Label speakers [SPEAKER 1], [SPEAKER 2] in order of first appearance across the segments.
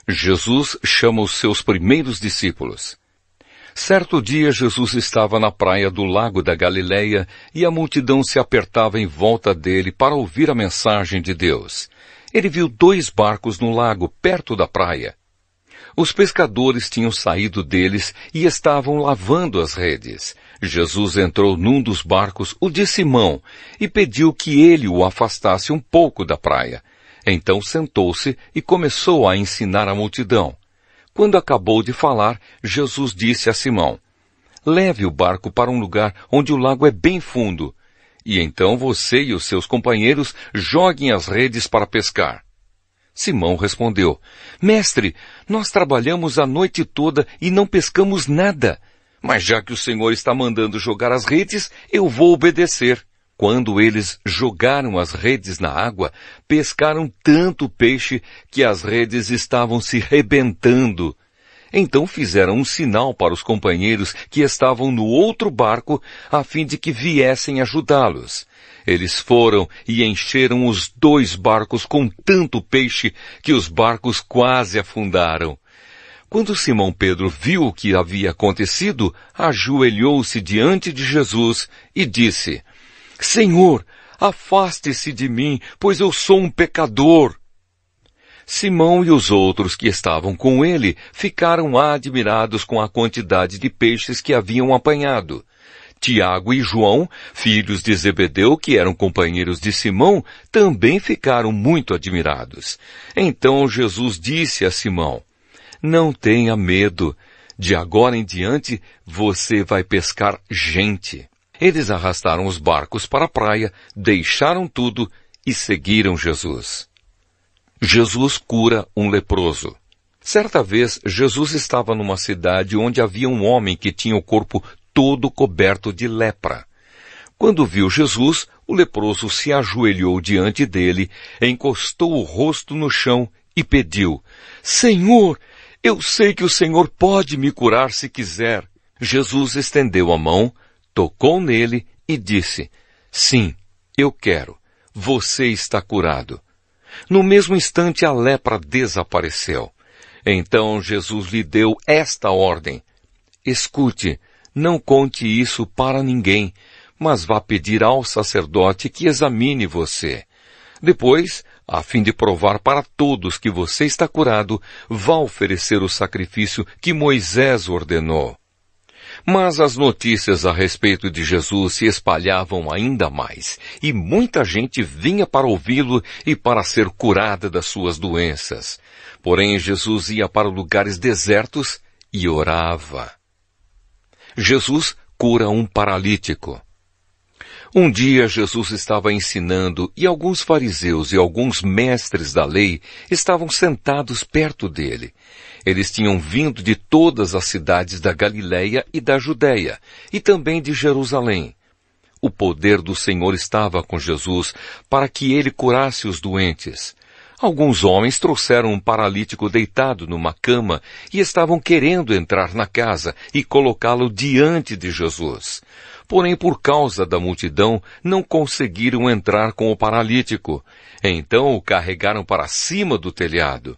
[SPEAKER 1] Jesus chama os seus primeiros discípulos. Certo dia, Jesus estava na praia do lago da Galileia e a multidão se apertava em volta dele para ouvir a mensagem de Deus. Ele viu 2 barcos no lago, perto da praia. Os pescadores tinham saído deles e estavam lavando as redes. Jesus entrou num dos barcos, o de Simão, e pediu que ele o afastasse um pouco da praia. Então sentou-se e começou a ensinar a multidão. Quando acabou de falar, Jesus disse a Simão: leve o barco para um lugar onde o lago é bem fundo, e então você e os seus companheiros joguem as redes para pescar. Simão respondeu: Mestre, nós trabalhamos a noite toda e não pescamos nada. Mas já que o Senhor está mandando jogar as redes, eu vou obedecer. Quando eles jogaram as redes na água, pescaram tanto peixe que as redes estavam se rebentando. Então fizeram um sinal para os companheiros que estavam no outro barco, a fim de que viessem ajudá-los. Eles foram e encheram os 2 barcos com tanto peixe que os barcos quase afundaram. Quando Simão Pedro viu o que havia acontecido, ajoelhou-se diante de Jesus e disse: Senhor, afaste-se de mim, pois eu sou um pecador. Simão e os outros que estavam com ele ficaram admirados com a quantidade de peixes que haviam apanhado. Tiago e João, filhos de Zebedeu, que eram companheiros de Simão, também ficaram muito admirados. Então Jesus disse a Simão: não tenha medo, de agora em diante você vai pescar gente. Eles arrastaram os barcos para a praia, deixaram tudo e seguiram Jesus. Jesus cura um leproso. Certa vez, Jesus estava numa cidade onde havia um homem que tinha o corpo todo coberto de lepra. Quando viu Jesus, o leproso se ajoelhou diante dele, encostou o rosto no chão e pediu: Senhor, eu sei que o Senhor pode me curar se quiser. Jesus estendeu a mão, tocou nele e disse: sim, eu quero. Você está curado. No mesmo instante a lepra desapareceu. Então Jesus lhe deu esta ordem: escute, não conte isso para ninguém, mas vá pedir ao sacerdote que examine você. Depois, a fim de provar para todos que você está curado, vá oferecer o sacrifício que Moisés ordenou. Mas as notícias a respeito de Jesus se espalhavam ainda mais, e muita gente vinha para ouvi-lo e para ser curada das suas doenças. Porém, Jesus ia para lugares desertos e orava. Jesus cura um paralítico. Um dia Jesus estava ensinando e alguns fariseus e alguns mestres da lei estavam sentados perto dele. Eles tinham vindo de todas as cidades da Galileia e da Judeia, e também de Jerusalém. O poder do Senhor estava com Jesus para que ele curasse os doentes. Alguns homens trouxeram um paralítico deitado numa cama e estavam querendo entrar na casa e colocá-lo diante de Jesus. Porém, por causa da multidão, não conseguiram entrar com o paralítico. Então o carregaram para cima do telhado.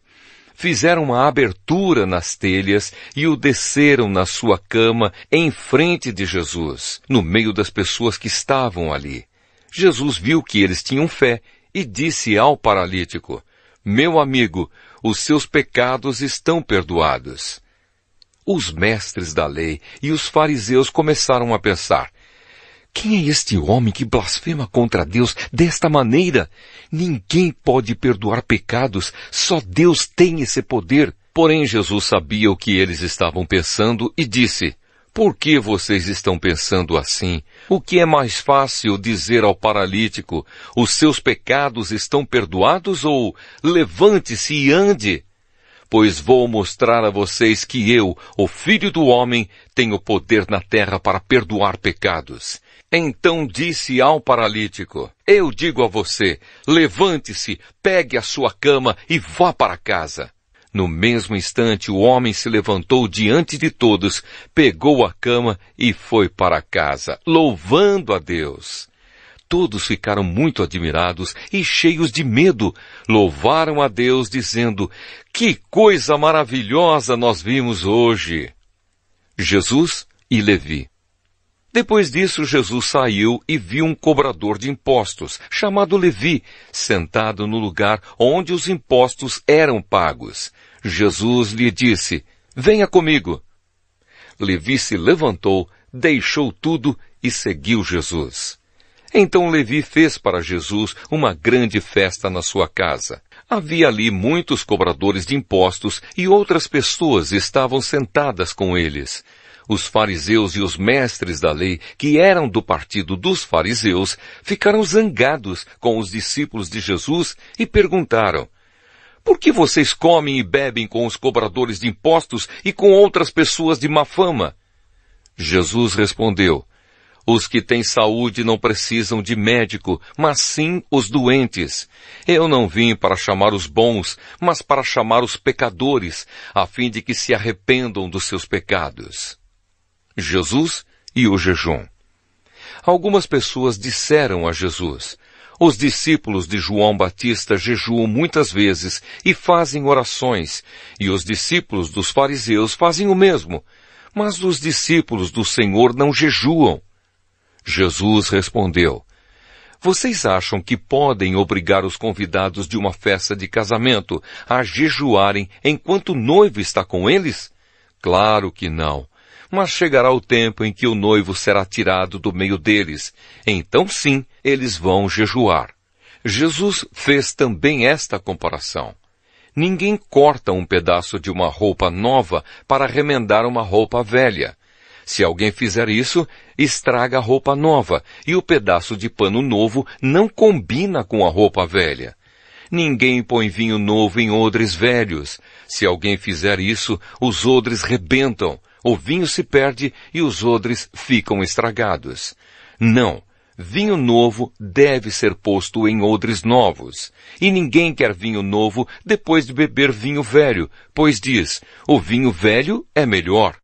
[SPEAKER 1] Fizeram uma abertura nas telhas e o desceram na sua cama em frente de Jesus, no meio das pessoas que estavam ali. Jesus viu que eles tinham fé e disse ao paralítico: meu amigo, os seus pecados estão perdoados. Os mestres da lei e os fariseus começaram a pensar: quem é este homem que blasfema contra Deus desta maneira? Ninguém pode perdoar pecados, só Deus tem esse poder. Porém, Jesus sabia o que eles estavam pensando e disse: por que vocês estão pensando assim? O que é mais fácil dizer ao paralítico: os seus pecados estão perdoados, ou levante-se e ande? Pois vou mostrar a vocês que eu, o Filho do Homem, tenho poder na terra para perdoar pecados. Então disse ao paralítico: eu digo a você, levante-se, pegue a sua cama e vá para casa. No mesmo instante, o homem se levantou diante de todos, pegou a cama e foi para casa, louvando a Deus. todos ficaram muito admirados e cheios de medo. Louvaram a Deus, dizendo: que coisa maravilhosa nós vimos hoje! Jesus e Levi. Depois disso, Jesus saiu e viu um cobrador de impostos, chamado Levi, sentado no lugar onde os impostos eram pagos. Jesus lhe disse: venha comigo. Levi se levantou, deixou tudo e seguiu Jesus. Então Levi fez para Jesus uma grande festa na sua casa. Havia ali muitos cobradores de impostos e outras pessoas estavam sentadas com eles. Os fariseus e os mestres da lei, que eram do partido dos fariseus, ficaram zangados com os discípulos de Jesus e perguntaram: por que vocês comem e bebem com os cobradores de impostos e com outras pessoas de má fama? Jesus respondeu: os que têm saúde não precisam de médico, mas sim os doentes. Eu não vim para chamar os bons, mas para chamar os pecadores, a fim de que se arrependam dos seus pecados. Jesus e o jejum. Algumas pessoas disseram a Jesus: os discípulos de João Batista jejuam muitas vezes e fazem orações, e os discípulos dos fariseus fazem o mesmo, mas os discípulos do Senhor não jejuam. Jesus respondeu: vocês acham que podem obrigar os convidados de uma festa de casamento a jejuarem enquanto o noivo está com eles? Claro que não. Mas chegará o tempo em que o noivo será tirado do meio deles. Então sim, eles vão jejuar. Jesus fez também esta comparação. Ninguém corta um pedaço de uma roupa nova para remendar uma roupa velha. Se alguém fizer isso, estraga a roupa nova, e o pedaço de pano novo não combina com a roupa velha. Ninguém põe vinho novo em odres velhos. Se alguém fizer isso, os odres rebentam, o vinho se perde e os odres ficam estragados. Não, vinho novo deve ser posto em odres novos. E ninguém quer vinho novo depois de beber vinho velho, pois diz: o vinho velho é melhor.